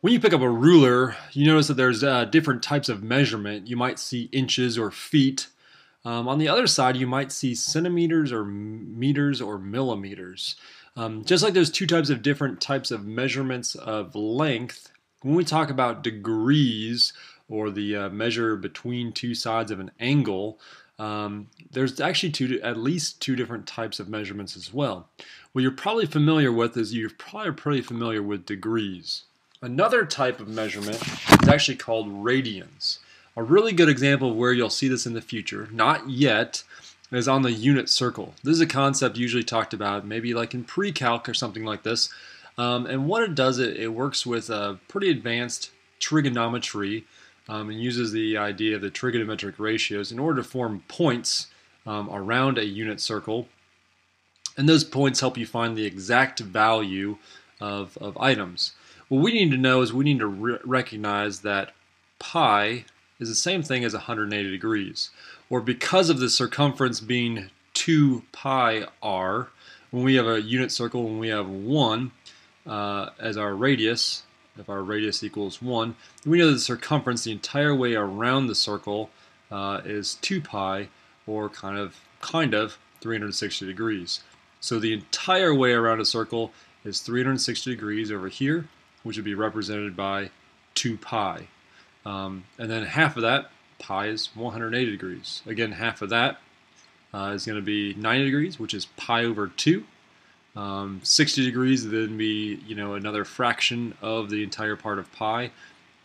When you pick up a ruler, you notice that there's different types of measurement. You might see inches or feet. On the other side, you might see centimeters or meters or millimeters. Just like there's two types of different types of measurements of length, when we talk about degrees or the measure between two sides of an angle, there's actually at least two different types of measurements as well. What you're probably familiar with is you're probably pretty familiar with degrees. Another type of measurement is actually called radians. A really good example of where you'll see this in the future, not yet, is on the unit circle. This is a concept usually talked about maybe like in pre-calc or something like this. And what it does, it works with a pretty advanced trigonometry and uses the idea of the trigonometric ratios in order to form points around a unit circle. And those points help you find the exact value of items. What we need to know is we need to recognize that pi is the same thing as 180 degrees. Or because of the circumference being 2 pi r, when we have a unit circle, when we have 1 as our radius, if our radius equals 1, we know the circumference the entire way around the circle is 2 pi, or kind of 360 degrees. So the entire way around a circle is 360 degrees over here, which would be represented by 2 pi. And then half of that, pi, is 180 degrees. Again, half of that is going to be 90 degrees, which is pi over 2. 60 degrees would then be, another fraction of the entire part of pi.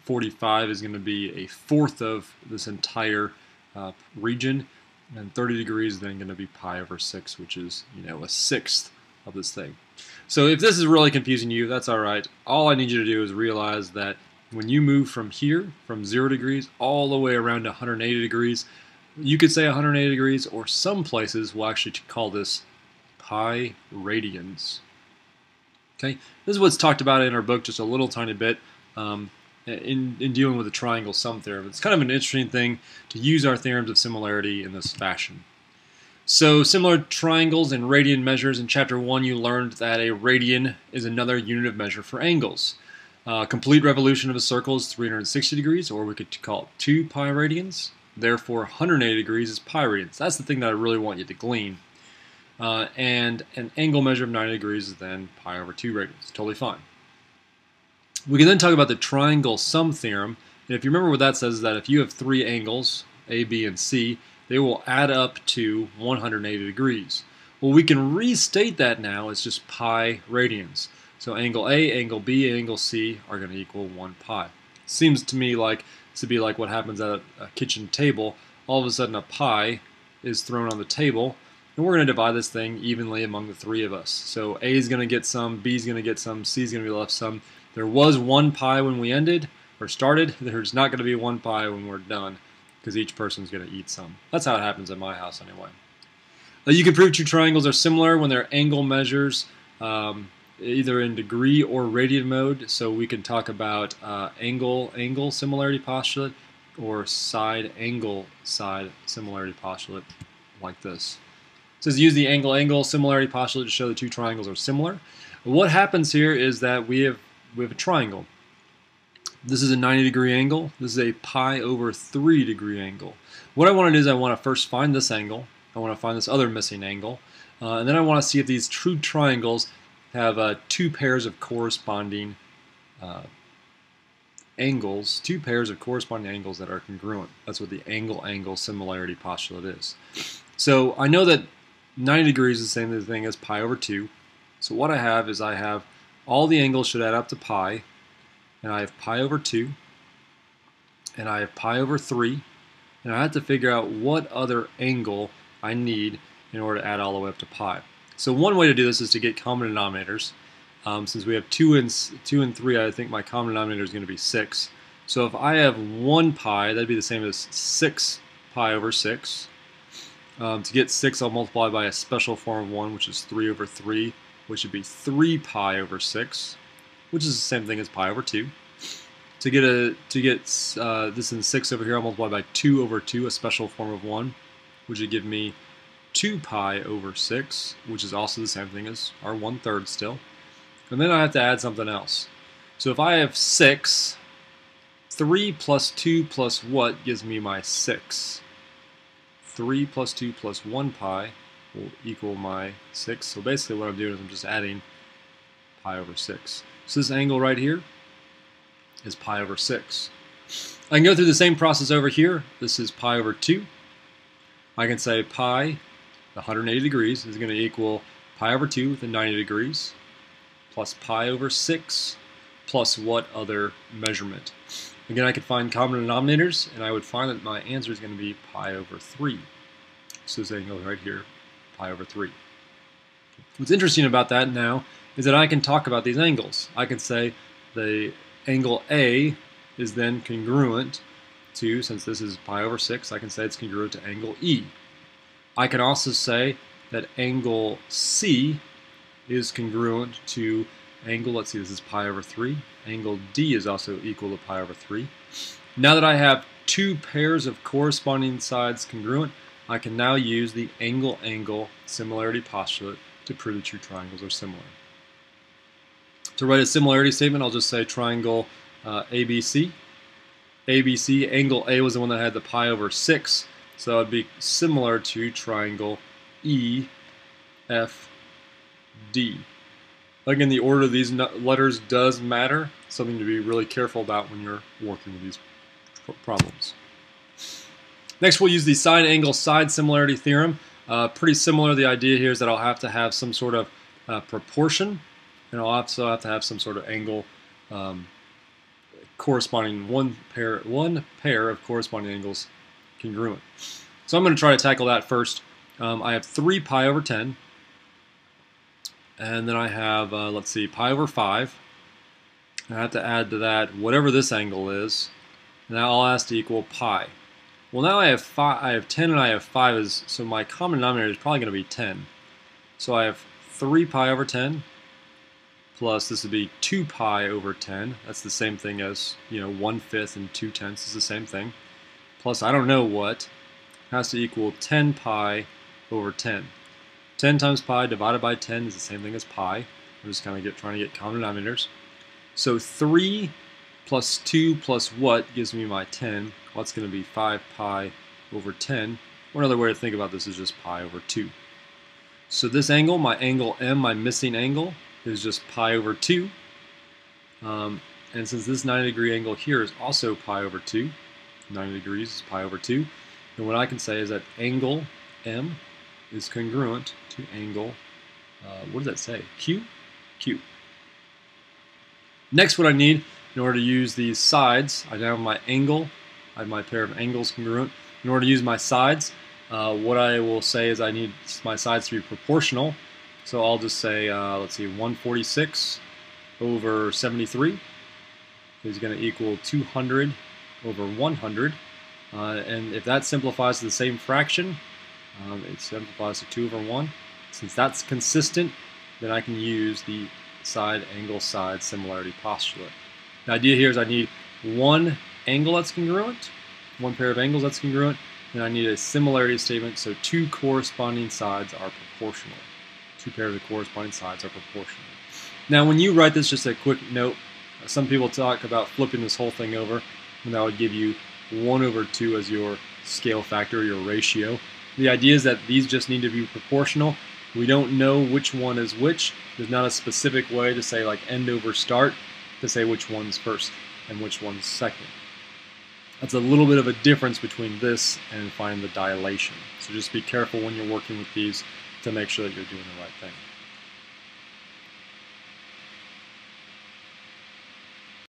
45 is going to be a fourth of this entire region. And 30 degrees is then going to be pi over 6, which is, a sixth of this thing. So if this is really confusing you, that's all right. All I need you to do is realize that when you move from here, from 0 degrees, all the way around to 180 degrees, you could say 180 degrees, or some places will actually call this pi radians. Okay, this is what's talked about in our book just a little tiny bit in dealing with the triangle sum theorem. It's kind of an interesting thing to use our theorems of similarity in this fashion. So similar triangles and radian measures. In chapter 1 you learned that a radian is another unit of measure for angles. Complete revolution of a circle is 360 degrees, or we could call it 2 pi radians. Therefore 180 degrees is pi radians. That's the thing that I really want you to glean. And an angle measure of 90 degrees is then pi over 2 radians. Totally fine. We can then talk about the triangle sum theorem. And if you remember what that says, is that if you have 3 angles, A, B, and C, they will add up to 180 degrees. Well, we can restate that now as just pi radians. So angle A, angle B, and angle C are going to equal 1 pi. Seems to me like to be like what happens at a kitchen table. All of a sudden a pi is thrown on the table, and we're going to divide this thing evenly among the 3 of us. So A is going to get some, B is going to get some, C is going to be left some. There was 1 pi when we ended, or started. There's not going to be 1 pi when we're done, because each person's going to eat some. That's how it happens at my house anyway. You can prove two triangles are similar when they're angle measures, either in degree or radian mode. So we can talk about angle similarity postulate, or side similarity postulate, like this. It says use the angle similarity postulate to show the two triangles are similar. What happens here is that we have a triangle. This is a 90-degree angle. This is a pi over 3 degree angle. What I want to do is I want to first find this angle. I want to find this other missing angle. And then I want to see if these true triangles have 2 pairs of corresponding angles, 2 pairs of corresponding angles that are congruent. That's what the angle similarity postulate is. So I know that 90 degrees is the same thing as pi over 2. So what I have is all the angles should add up to pi. And I have pi over 2, and I have pi over 3, and I have to figure out what other angle I need in order to add all the way up to pi. So one way to do this is to get common denominators. Since we have 2 and 3, I think my common denominator is going to be 6. So if I have 1 pi, that'd be the same as 6 pi over 6. To get 6, I'll multiply by a special form of 1, which is 3 over 3, which would be 3 pi over 6. Which is the same thing as pi over 2. To get this in 6 over here, I'll multiply by 2 over 2, a special form of 1, which would give me 2 pi over 6, which is also the same thing as our 1/3 still. And then I have to add something else. So if I have 6, 3 plus 2 plus what gives me my 6? 3 plus 2 plus 1 pi will equal my 6. So basically what I'm doing is I'm just adding pi over 6. So this angle right here is pi over 6. I can go through the same process over here. This is pi over 2. I can say pi, 180 degrees, is going to equal pi over 2 with 90 degrees, plus pi over 6, plus what other measurement? Again, I could find common denominators, and I would find that my answer is going to be pi over 3. So this angle right here, pi over 3. What's interesting about that now is that I can talk about these angles. I can say the angle A is then congruent to, since this is pi over 6, I can say it's congruent to angle E. I can also say that angle C is congruent to angle, let's see, this is pi over 3. Angle D is also equal to pi over 3. Now that I have two pairs of corresponding sides congruent, I can now use the angle-angle similarity postulate to prove that two triangles are similar. To write a similarity statement, I'll just say triangle ABC. ABC, angle A was the one that had the pi over 6, so it would be similar to triangle EFD. Again, the order of these letters does matter, something to be really careful about when you're working with these problems. Next, we'll use the side-angle-side similarity theorem. Pretty similar. The idea here is that I'll have to have some sort of proportion, and I'll also have to have some sort of angle corresponding one pair of corresponding angles congruent. So I'm going to try to tackle that first. I have 3 pi over 10, and then I have, let's see, pi over 5. And I have to add to that whatever this angle is, and that all has to equal pi. Well, now I have 10 and I have 5, so my common denominator is probably going to be 10. So I have 3 pi over 10, plus this would be 2 pi over 10. That's the same thing as, 1/5 and 2/10 is the same thing. Plus, I don't know what, has to equal 10 pi over 10. 10 times pi divided by 10 is the same thing as pi. I'm just kind of trying to get common denominators. So 3 plus 2 plus what gives me my 10? Well, that's going to be 5 pi over 10. One other way to think about this is just pi over 2. So this angle, my angle M, my missing angle, is just pi over 2. And since this 90-degree angle here is also pi over 2, 90 degrees is pi over 2, then what I can say is that angle M is congruent to angle, what does that say? Q? Q. Next, what I need in order to use these sides, I now have my angle, I have my pair of angles congruent. In order to use my sides, what I will say is I need my sides to be proportional. So I'll just say, let's see, 146 over 73 is going to equal 200 over 100. And if that simplifies to the same fraction, it simplifies to 2 over 1. Since that's consistent, then I can use the side-angle-side similarity postulate. The idea here is I need one angle that's congruent, one pair of angles that's congruent, and I need a similarity statement so two corresponding sides are proportional. Two pairs of corresponding sides are proportional. Now when you write this, just a quick note, some people talk about flipping this whole thing over, and that would give you 1 over 2 as your scale factor, your ratio. The idea is that these just need to be proportional. We don't know which one is which. There's not a specific way to say like end over start to say which one's first and which one's second. That's a little bit of a difference between this and finding the dilation. So just be careful when you're working with these to make sure that you're doing the right thing.